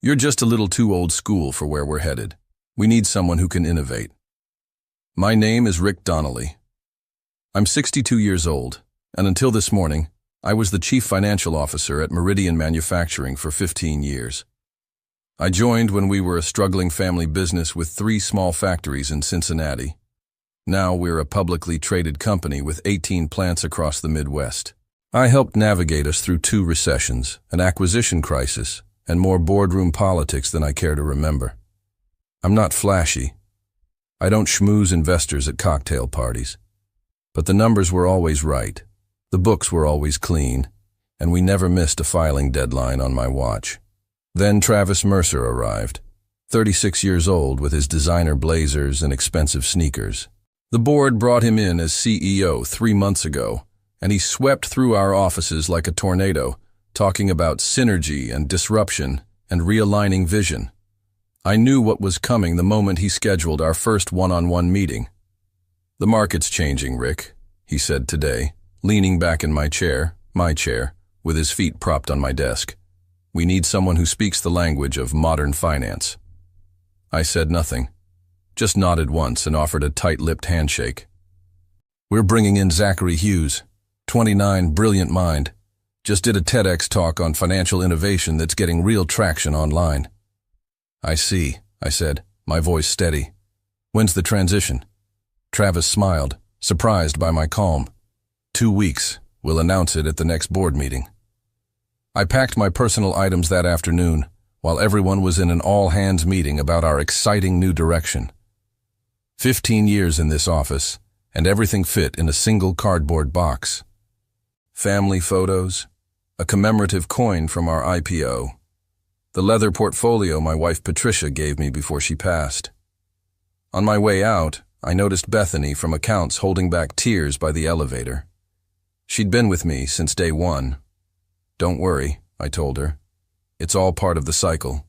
You're just a little too old school for where we're headed. We need someone who can innovate. My name is Rick Donnelly. I'm 62 years old, and until this morning, I was the chief financial officer at Meridian Manufacturing for 15 years. I joined when we were a struggling family business with 3 small factories in Cincinnati. Now we're a publicly traded company with 18 plants across the Midwest. I helped navigate us through 2 recessions, an acquisition crisis, and more boardroom politics than I care to remember. I'm not flashy. I don't schmooze investors at cocktail parties. But the numbers were always right, the books were always clean, and we never missed a filing deadline on my watch. Then Travis Mercer arrived, 36 years old with his designer blazers and expensive sneakers. The board brought him in as CEO 3 months ago, and he swept through our offices like a tornado, talking about synergy and disruption and realigning vision. I knew what was coming the moment he scheduled our first one-on-one meeting. "The market's changing, Rick," he said today, leaning back in my chair, with his feet propped on my desk. "We need someone who speaks the language of modern finance." I said nothing, just nodded once and offered a tight-lipped handshake. "We're bringing in Zachary Hughes, 29, brilliant mind. Just did a TEDx talk on financial innovation that's getting real traction online." "I see," I said, my voice steady. "When's the transition?" Travis smiled, surprised by my calm. 2 weeks. We'll announce it at the next board meeting." I packed my personal items that afternoon, while everyone was in an all-hands meeting about our exciting new direction. 15 years in this office, and everything fit in a single cardboard box. Family photos, a commemorative coin from our IPO, the leather portfolio my wife Patricia gave me before she passed. On my way out, I noticed Bethany from accounts holding back tears by the elevator. She'd been with me since day one. "Don't worry," I told her. "It's all part of the cycle."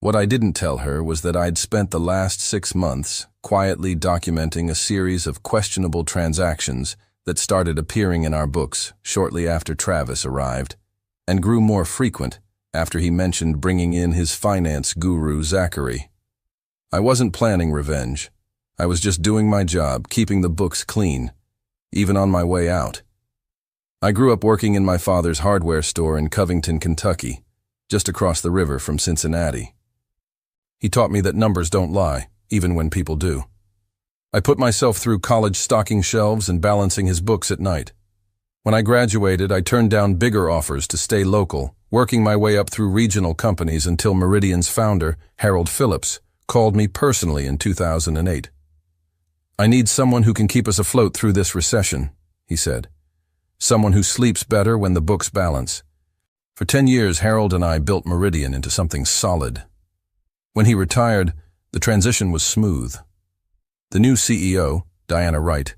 What I didn't tell her was that I'd spent the last 6 months quietly documenting a series of questionable transactions that started appearing in our books shortly after Travis arrived, and grew more frequent after he mentioned bringing in his finance guru Zachary. I wasn't planning revenge. I was just doing my job, keeping the books clean, even on my way out. I grew up working in my father's hardware store in Covington, Kentucky, just across the river from Cincinnati. He taught me that numbers don't lie, even when people do. I put myself through college stocking shelves and balancing his books at night. When I graduated, I turned down bigger offers to stay local, working my way up through regional companies until Meridian's founder, Harold Phillips, called me personally in 2008. "I need someone who can keep us afloat through this recession," he said. "Someone who sleeps better when the books balance." For 10 years, Harold and I built Meridian into something solid. When he retired, the transition was smooth. The new CEO, Diana Wright,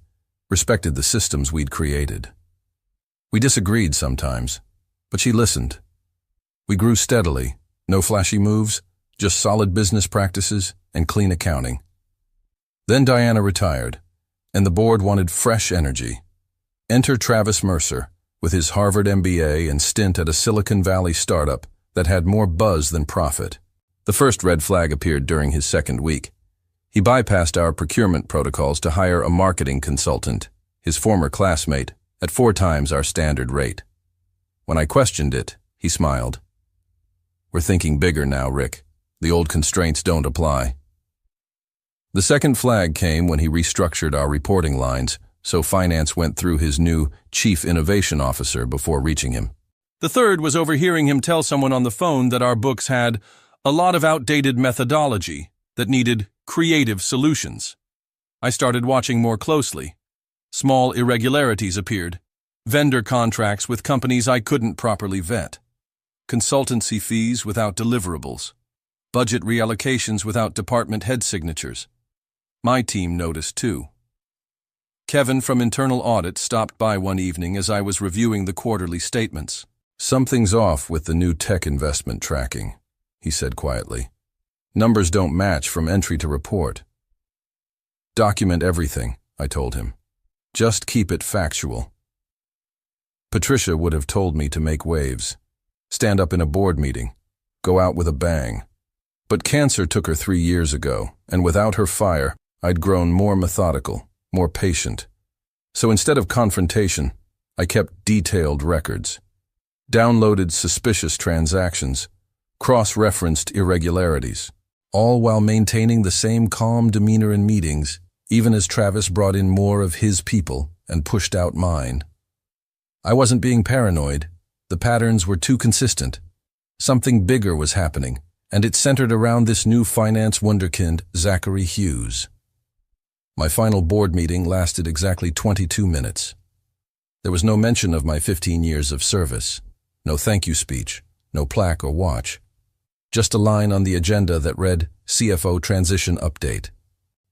respected the systems we'd created. We disagreed sometimes, but she listened. We grew steadily, no flashy moves, just solid business practices and clean accounting. Then Diana retired, and the board wanted fresh energy. Enter Travis Mercer, with his Harvard MBA and stint at a Silicon Valley startup that had more buzz than profit. The first red flag appeared during his second week. He bypassed our procurement protocols to hire a marketing consultant, his former classmate, at 4 times our standard rate. When I questioned it, he smiled. "We're thinking bigger now, Rick. The old constraints don't apply." The second flag came when he restructured our reporting lines, so finance went through his new chief innovation officer before reaching him. The third was overhearing him tell someone on the phone that our books had a lot of outdated methodology that needed creative solutions. I started watching more closely. Small irregularities appeared. Vendor contracts with companies I couldn't properly vet. Consultancy fees without deliverables. Budget reallocations without department head signatures. My team noticed too. Kevin from Internal Audit stopped by one evening as I was reviewing the quarterly statements. "Something's off with the new tech investment tracking," he said quietly. "Numbers don't match from entry to report." "Document everything," I told him. "Just keep it factual." Patricia would have told me to make waves, stand up in a board meeting, go out with a bang. But cancer took her 3 years ago, and without her fire, I'd grown more methodical, more patient. So instead of confrontation, I kept detailed records, downloaded suspicious transactions, cross-referenced irregularities, all while maintaining the same calm demeanor in meetings, even as Travis brought in more of his people and pushed out mine. I wasn't being paranoid. The patterns were too consistent. Something bigger was happening, and it centered around this new finance wunderkind, Zachary Hughes. My final board meeting lasted exactly 22 minutes. There was no mention of my 15 years of service, no thank you speech, no plaque or watch. Just a line on the agenda that read, CFO Transition Update.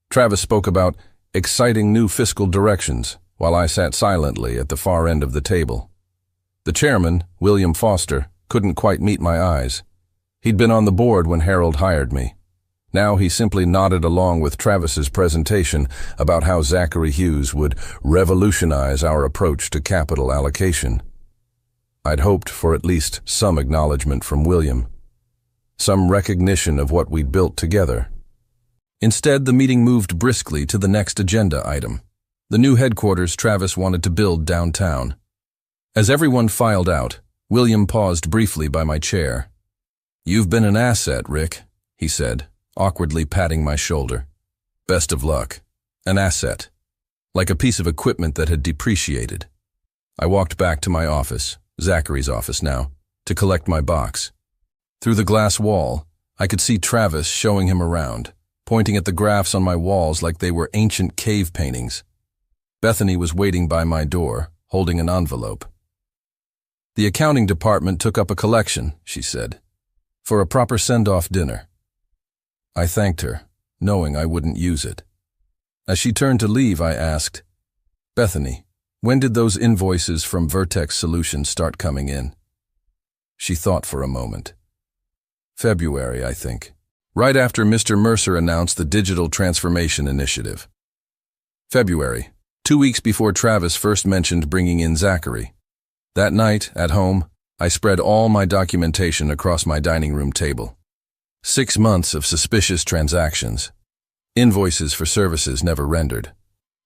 Travis spoke about exciting new fiscal directions, while I sat silently at the far end of the table. The chairman, William Foster, couldn't quite meet my eyes. He'd been on the board when Harold hired me. Now he simply nodded along with Travis's presentation about how Zachary Hughes would revolutionize our approach to capital allocation. I'd hoped for at least some acknowledgement from William, some recognition of what we'd built together. Instead, the meeting moved briskly to the next agenda item, the new headquarters Travis wanted to build downtown. As everyone filed out, William paused briefly by my chair. "You've been an asset, Rick," he said, awkwardly patting my shoulder. "Best of luck." An asset, like a piece of equipment that had depreciated. I walked back to my office, Zachary's office now, to collect my box. Through the glass wall, I could see Travis showing him around, pointing at the graphs on my walls like they were ancient cave paintings. Bethany was waiting by my door, holding an envelope. "The accounting department took up a collection," she said, "for a proper send-off dinner." I thanked her, knowing I wouldn't use it. As she turned to leave, I asked, "Bethany, when did those invoices from Vertex Solutions start coming in?" She thought for a moment. "February, I think. Right after Mr. Mercer announced the Digital Transformation Initiative." February, 2 weeks before Travis first mentioned bringing in Zachary. That night, at home, I spread all my documentation across my dining room table. 6 months of suspicious transactions. Invoices for services never rendered.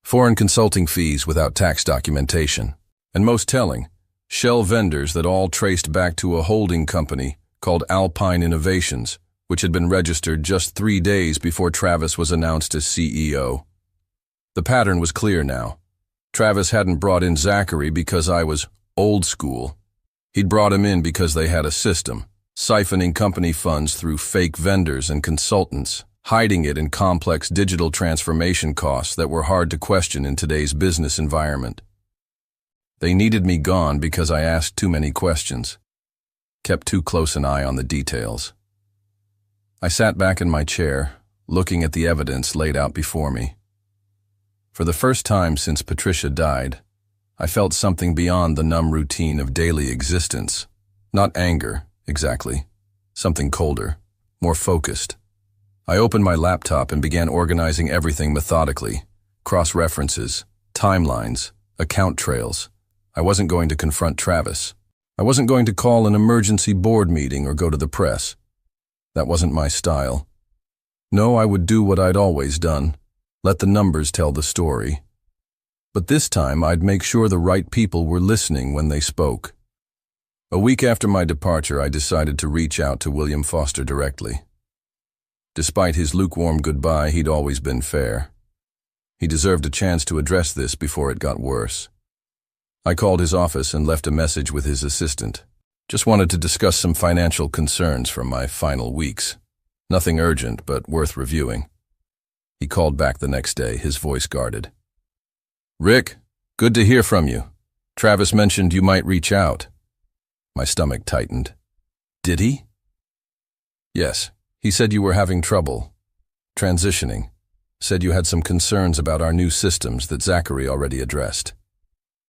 Foreign consulting fees without tax documentation. And most telling, shell vendors that all traced back to a holding company called Alpine Innovations, which had been registered just 3 days before Travis was announced as CEO. The pattern was clear now. Travis hadn't brought in Zachary because I was old school. He'd brought him in because they had a system, siphoning company funds through fake vendors and consultants, hiding it in complex digital transformation costs that were hard to question in today's business environment. They needed me gone because I asked too many questions, kept too close an eye on the details. I sat back in my chair, looking at the evidence laid out before me. For the first time since Patricia died, I felt something beyond the numb routine of daily existence. Not anger, exactly. Something colder, more focused. I opened my laptop and began organizing everything methodically. Cross-references, timelines, account trails. I wasn't going to confront Travis. I wasn't going to call an emergency board meeting or go to the press. That wasn't my style. No, I would do what I'd always done. Let the numbers tell the story. But this time, I'd make sure the right people were listening when they spoke. A week after my departure, I decided to reach out to William Foster directly. Despite his lukewarm goodbye, he'd always been fair. He deserved a chance to address this before it got worse. I called his office and left a message with his assistant. Just wanted to discuss some financial concerns from my final weeks. Nothing urgent, but worth reviewing. He called back the next day, his voice guarded. "Rick, good to hear from you. Travis mentioned you might reach out." My stomach tightened. "Did he?" "Yes. He said you were having trouble transitioning. Said you had some concerns about our new systems that Zachary already addressed.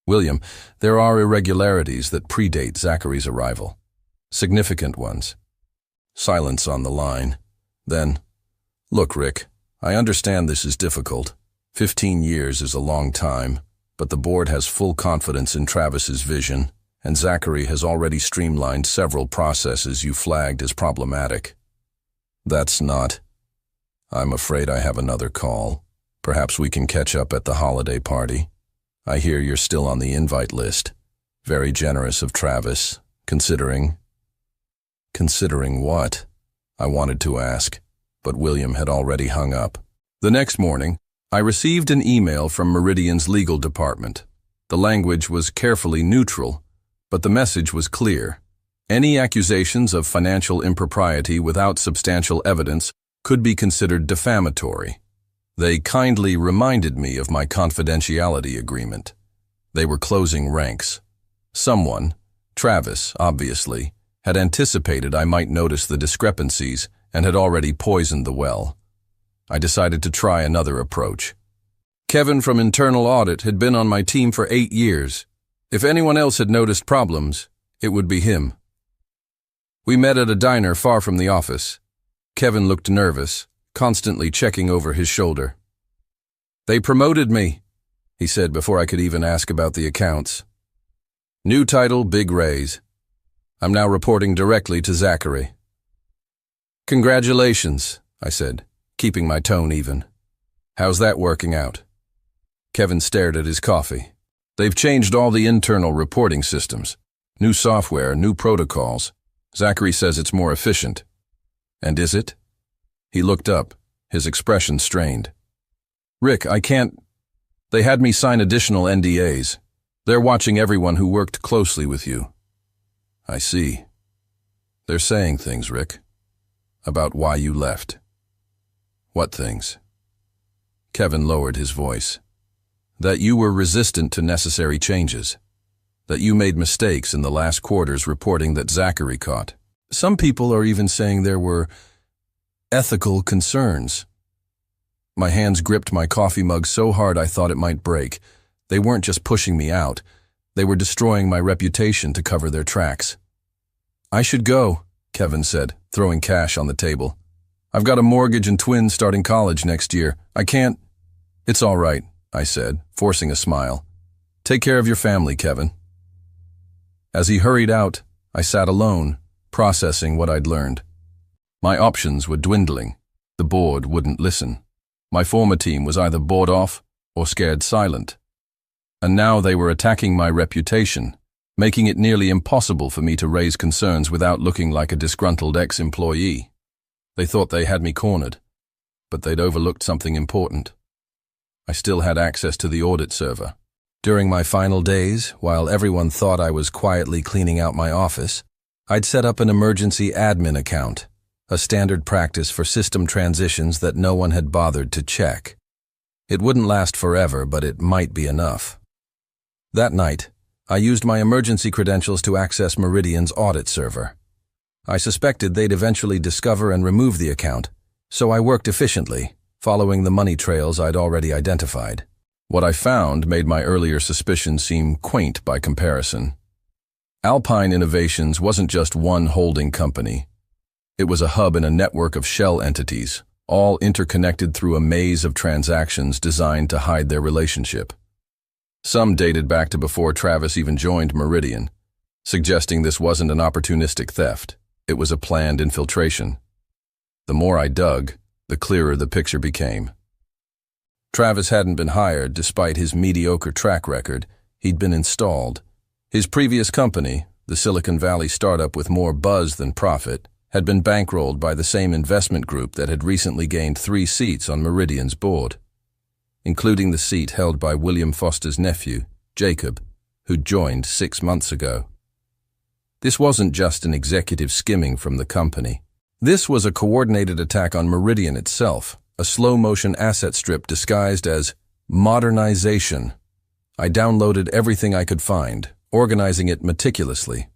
William, there are irregularities that predate Zachary's arrival. Significant ones." Silence on the line. Then, "Look, Rick, I understand this is difficult. 15 years is a long time, but the board has full confidence in Travis's vision, and Zachary has already streamlined several processes you flagged as problematic. That's not. I'm afraid I have another call. Perhaps we can catch up at the holiday party. I hear you're still on the invite list. Very generous of Travis, considering. Considering what? I wanted to ask, but William had already hung up. The next morning, I received an email from Meridian's legal department. The language was carefully neutral, but the message was clear. Any accusations of financial impropriety without substantial evidence could be considered defamatory. They kindly reminded me of my confidentiality agreement. They were closing ranks. Someone, Travis, obviously, had anticipated I might notice the discrepancies and had already poisoned the well. I decided to try another approach. Kevin from Internal Audit had been on my team for 8 years. If anyone else had noticed problems, it would be him. We met at a diner far from the office. Kevin looked nervous, constantly checking over his shoulder. "They promoted me," he said before I could even ask about the accounts. "New title, big raise. I'm now reporting directly to Zachary." "Congratulations," I said, keeping my tone even. "How's that working out?" Kevin stared at his coffee. "They've changed all the internal reporting systems. New software, new protocols. Zachary says it's more efficient." "And is it?" He looked up, his expression strained. "Rick, I can't. They had me sign additional NDAs. They're watching everyone who worked closely with you." "I see. They're saying things, Rick, about why you left." "What things?" Kevin lowered his voice. "That you were resistant to necessary changes. That you made mistakes in the last quarter's reporting that Zachary caught. Some people are even saying there were ethical concerns." My hands gripped my coffee mug so hard I thought it might break. They weren't just pushing me out. They were destroying my reputation to cover their tracks. "I should go," Kevin said, throwing cash on the table. "I've got a mortgage and twins starting college next year. I can't." "It's all right," I said, forcing a smile. "Take care of your family, Kevin." As he hurried out, I sat alone, processing what I'd learned. My options were dwindling. The board wouldn't listen. My former team was either bought off or scared silent. And now they were attacking my reputation, making it nearly impossible for me to raise concerns without looking like a disgruntled ex-employee. They thought they had me cornered, but they'd overlooked something important. I still had access to the audit server. During my final days, while everyone thought I was quietly cleaning out my office, I'd set up an emergency admin account, a standard practice for system transitions that no one had bothered to check. It wouldn't last forever, but it might be enough. That night, I used my emergency credentials to access Meridian's audit server. I suspected they'd eventually discover and remove the account, so I worked efficiently, following the money trails I'd already identified. What I found made my earlier suspicions seem quaint by comparison. Alpine Innovations wasn't just one holding company. It was a hub in a network of shell entities, all interconnected through a maze of transactions designed to hide their relationship. Some dated back to before Travis even joined Meridian, suggesting this wasn't an opportunistic theft. It was a planned infiltration. The more I dug, the clearer the picture became. Travis hadn't been hired despite his mediocre track record. He'd been installed. His previous company, the Silicon Valley startup with more buzz than profit, had been bankrolled by the same investment group that had recently gained 3 seats on Meridian's board, including the seat held by William Foster's nephew, Jacob, who'd joined 6 months ago. This wasn't just an executive skimming from the company. This was a coordinated attack on Meridian itself, a slow-motion asset strip disguised as modernization. I downloaded everything I could find, organizing it meticulously.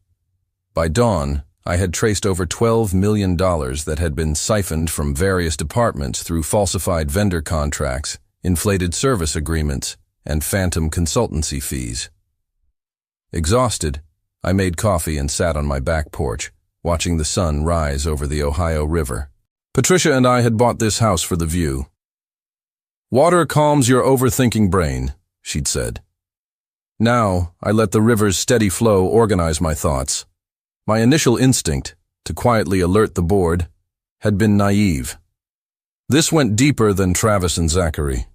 By dawn, I had traced over $12 million that had been siphoned from various departments through falsified vendor contracts, inflated service agreements, and phantom consultancy fees. Exhausted, I made coffee and sat on my back porch, watching the sun rise over the Ohio River. Patricia and I had bought this house for the view. "Water calms your overthinking brain," she'd said. Now, I let the river's steady flow organize my thoughts. My initial instinct, to quietly alert the board, had been naive. This went deeper than Travis and Zachary.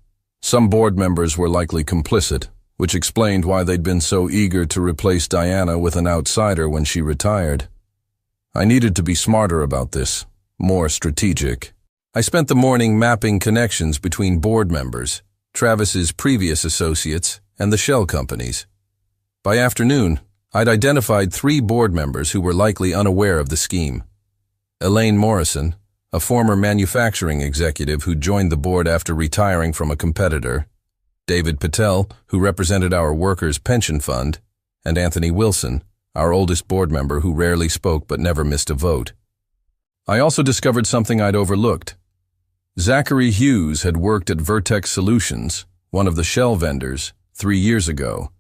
Some board members were likely complicit, which explained why they'd been so eager to replace Diana with an outsider when she retired. I needed to be smarter about this, more strategic. I spent the morning mapping connections between board members, Travis's previous associates, and the shell companies. By afternoon, I'd identified 3 board members who were likely unaware of the scheme. Elaine Morrison, a former manufacturing executive who joined the board after retiring from a competitor, David Patel, who represented our workers' pension fund, and Anthony Wilson, our oldest board member who rarely spoke but never missed a vote. I also discovered something I'd overlooked. Zachary Hughes had worked at Vertex Solutions, one of the shell vendors, 3 years ago.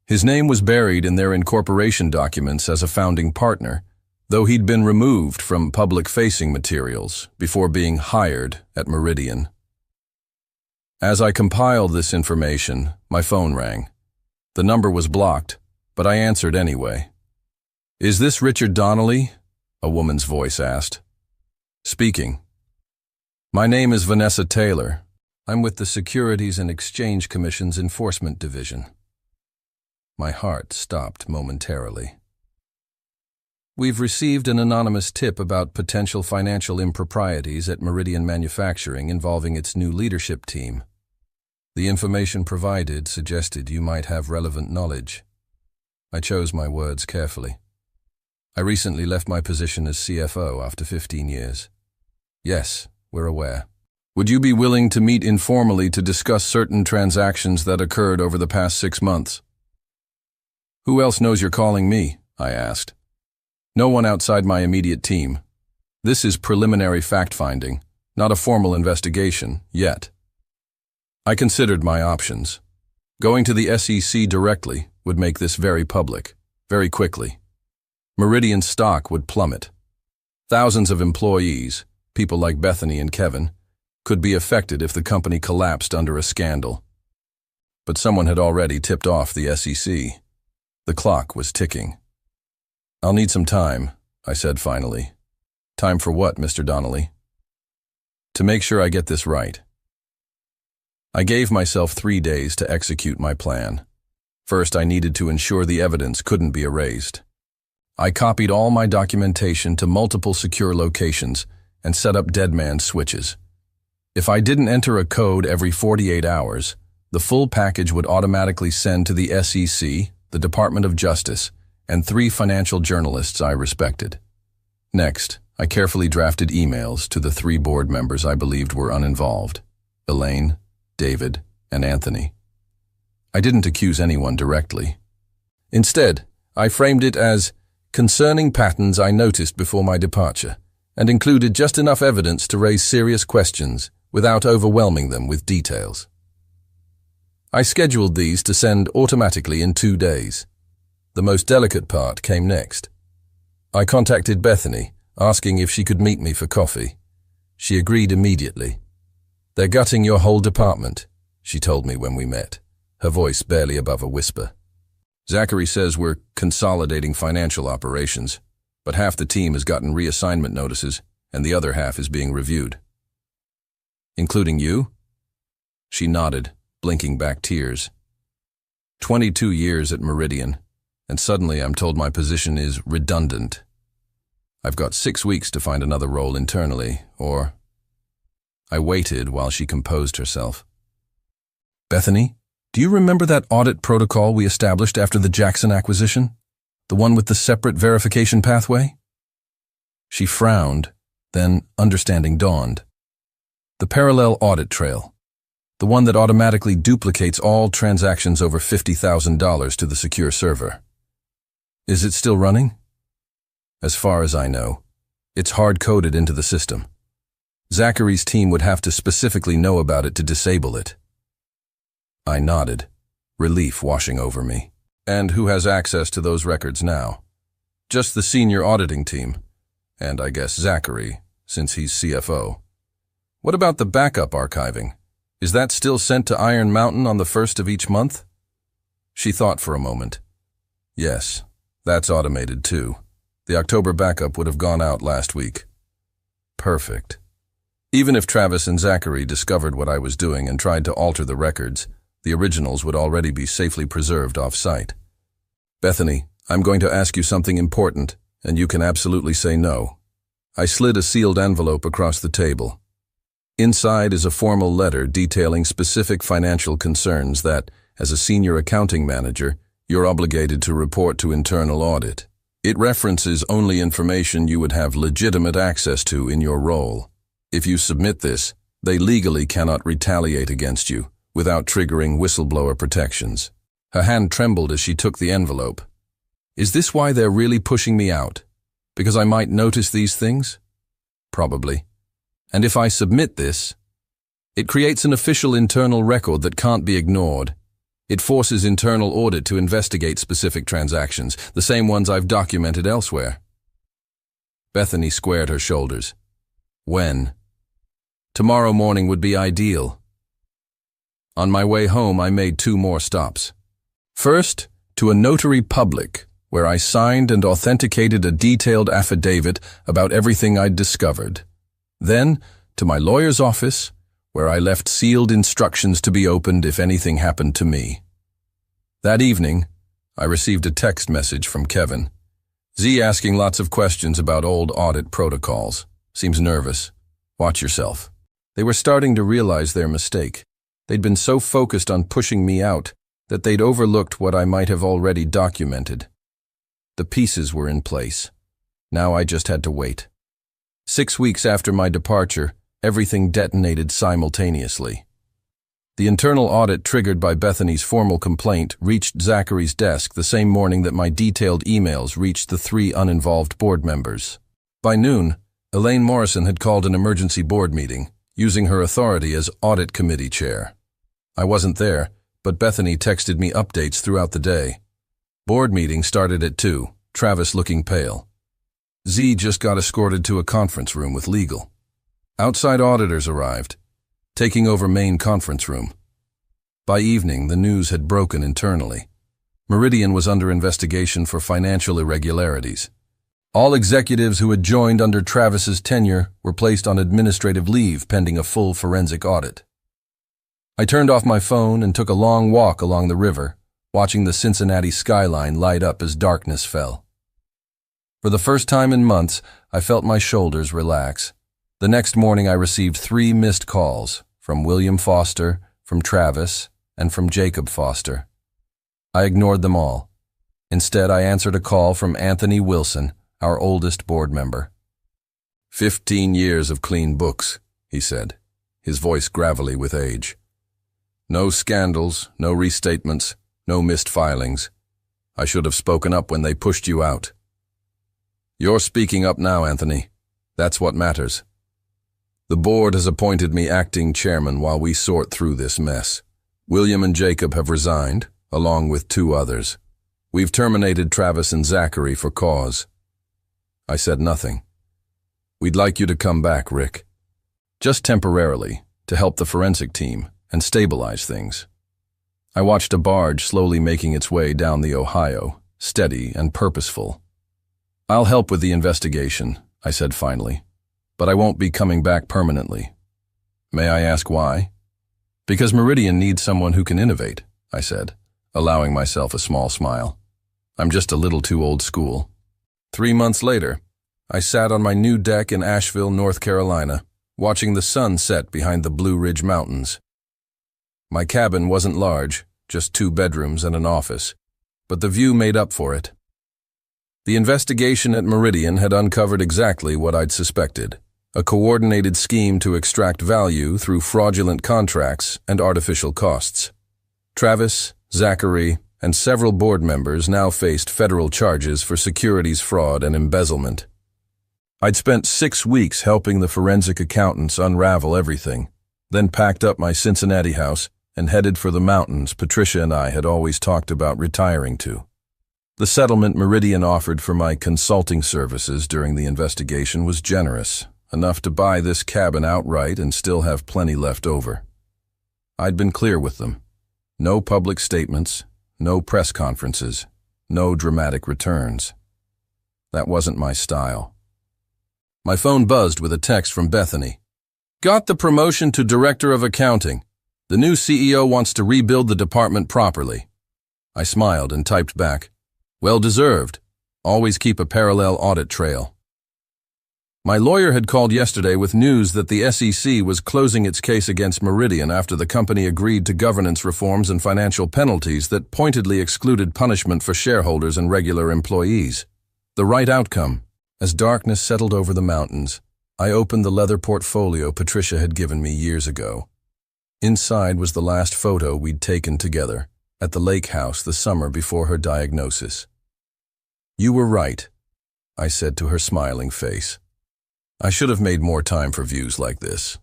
His name was buried in their incorporation documents as a founding partner, though he'd been removed from public-facing materials before being hired at Meridian. As I compiled this information, my phone rang. The number was blocked, but I answered anyway. "Is this Richard Donnelly?" a woman's voice asked. "Speaking." "My name is Vanessa Taylor. I'm with the Securities and Exchange Commission's Enforcement Division." My heart stopped momentarily. "We've received an anonymous tip about potential financial improprieties at Meridian Manufacturing involving its new leadership team. The information provided suggested you might have relevant knowledge." I chose my words carefully. "I recently left my position as CFO after 15 years. Yes, we're aware. Would you be willing to meet informally to discuss certain transactions that occurred over the past 6 months?" "Who else knows you're calling me?" I asked. "No one outside my immediate team. This is preliminary fact-finding, not a formal investigation, yet." I considered my options. Going to the SEC directly would make this very public, very quickly. Meridian's stock would plummet. Thousands of employees, people like Bethany and Kevin, could be affected if the company collapsed under a scandal. But someone had already tipped off the SEC. The clock was ticking. "I'll need some time," I said finally. "Time for what, Mr. Donnelly?" "To make sure I get this right." I gave myself 3 days to execute my plan. First, I needed to ensure the evidence couldn't be erased. I copied all my documentation to multiple secure locations and set up deadman switches. If I didn't enter a code every 48 hours, the full package would automatically send to the SEC, the Department of Justice, and 3 financial journalists I respected. Next, I carefully drafted emails to the 3 board members I believed were uninvolved: Elaine, David, and Anthony. I didn't accuse anyone directly. Instead, I framed it as concerning patterns I noticed before my departure, and included just enough evidence to raise serious questions without overwhelming them with details. I scheduled these to send automatically in 2 days. The most delicate part came next. I contacted Bethany, asking if she could meet me for coffee. She agreed immediately. "They're gutting your whole department," she told me when we met, her voice barely above a whisper. "Zachary says we're consolidating financial operations, but half the team has gotten reassignment notices, and the other half is being reviewed." "Including you?" She nodded, blinking back tears. 22 years at Meridian, and suddenly I'm told my position is redundant. I've got 6 weeks to find another role internally, or... I waited while she composed herself. "Bethany, do you remember that audit protocol we established after the Jackson acquisition? The one with the separate verification pathway?" She frowned, then understanding dawned. "The parallel audit trail. The one that automatically duplicates all transactions over $50,000 to the secure server. Is it still running?" "As far as I know, it's hard-coded into the system. Zachary's team would have to specifically know about it to disable it." I nodded, relief washing over me. "And who has access to those records now?" "Just the senior auditing team. And I guess Zachary, since he's CFO. What about the backup archiving? Is that still sent to Iron Mountain on the 1st of each month?" She thought for a moment. Yes, that's automated too. The October backup would have gone out last week. Perfect. Even if Travis and Zachary discovered what I was doing and tried to alter the records, the originals would already be safely preserved off-site. Bethany, I'm going to ask you something important, and you can absolutely say no. I slid a sealed envelope across the table. Inside is a formal letter detailing specific financial concerns that, as a senior accounting manager, you're obligated to report to internal audit. It references only information you would have legitimate access to in your role. If you submit this, they legally cannot retaliate against you without triggering whistleblower protections. Her hand trembled as she took the envelope. Is this why they're really pushing me out? Because I might notice these things? Probably. And if I submit this, it creates an official internal record that can't be ignored. It forces internal audit to investigate specific transactions, the same ones I've documented elsewhere. Bethany squared her shoulders. When? Tomorrow morning would be ideal. On my way home, I made 2 more stops. First, to a notary public, where I signed and authenticated a detailed affidavit about everything I'd discovered. Then, to my lawyer's office, where I left sealed instructions to be opened if anything happened to me. That evening, I received a text message from Kevin. Z asking lots of questions about old audit protocols. Seems nervous. Watch yourself. They were starting to realize their mistake. They'd been so focused on pushing me out that they'd overlooked what I might have already documented. The pieces were in place. Now I just had to wait. 6 weeks after my departure, everything detonated simultaneously. The internal audit triggered by Bethany's formal complaint reached Zachary's desk the same morning that my detailed emails reached the 3 uninvolved board members. By noon, Elaine Morrison had called an emergency board meeting, using her authority as audit committee chair. I wasn't there, but Bethany texted me updates throughout the day. Board meeting started at 2, Travis looking pale. Z just got escorted to a conference room with legal. Outside auditors arrived, taking over main conference room. By evening, the news had broken internally. Meridian was under investigation for financial irregularities. All executives who had joined under Travis's tenure were placed on administrative leave pending a full forensic audit. I turned off my phone and took a long walk along the river, watching the Cincinnati skyline light up as darkness fell. For the first time in months, I felt my shoulders relax. The next morning I received 3 missed calls, from William Foster, from Travis, and from Jacob Foster. I ignored them all. Instead, I answered a call from Anthony Wilson, our oldest board member. 15 years of clean books, he said, his voice gravelly with age. No scandals, no restatements, no missed filings. I should have spoken up when they pushed you out. You're speaking up now, Anthony. That's what matters. The board has appointed me acting chairman while we sort through this mess. William and Jacob have resigned, along with 2 others. We've terminated Travis and Zachary for cause. I said nothing. We'd like you to come back, Rick. Just temporarily, to help the forensic team and stabilize things. I watched a barge slowly making its way down the Ohio, steady and purposeful. I'll help with the investigation, I said finally, but I won't be coming back permanently. May I ask why? Because Meridian needs someone who can innovate, I said, allowing myself a small smile. I'm just a little too old school. 3 months later, I sat on my new deck in Asheville, North Carolina, watching the sun set behind the Blue Ridge Mountains. My cabin wasn't large, just 2 bedrooms and an office, but the view made up for it. The investigation at Meridian had uncovered exactly what I'd suspected, a coordinated scheme to extract value through fraudulent contracts and artificial costs. Travis, Zachary, and several board members now faced federal charges for securities fraud and embezzlement. I'd spent 6 weeks helping the forensic accountants unravel everything, then packed up my Cincinnati house and headed for the mountains Patricia and I had always talked about retiring to. The settlement Meridian offered for my consulting services during the investigation was generous, enough to buy this cabin outright and still have plenty left over. I'd been clear with them. No public statements, No press conferences. No dramatic returns. That wasn't my style. My phone buzzed with a text from Bethany. Got the promotion to Director of Accounting. The new CEO wants to rebuild the department properly. I smiled and typed back, well deserved. Always keep a parallel audit trail. My lawyer had called yesterday with news that the SEC was closing its case against Meridian after the company agreed to governance reforms and financial penalties that pointedly excluded punishment for shareholders and regular employees. The right outcome. As darkness settled over the mountains, I opened the leather portfolio Patricia had given me years ago. Inside was the last photo we'd taken together, at the lake house the summer before her diagnosis. You were right, I said to her smiling face. I should have made more time for views like this.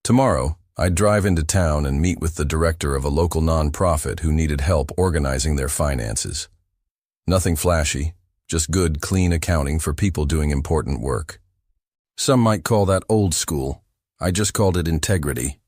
Tomorrow, I'd drive into town and meet with the director of a local nonprofit who needed help organizing their finances. Nothing flashy, just good, clean accounting for people doing important work. Some might call that old school. I just called it integrity.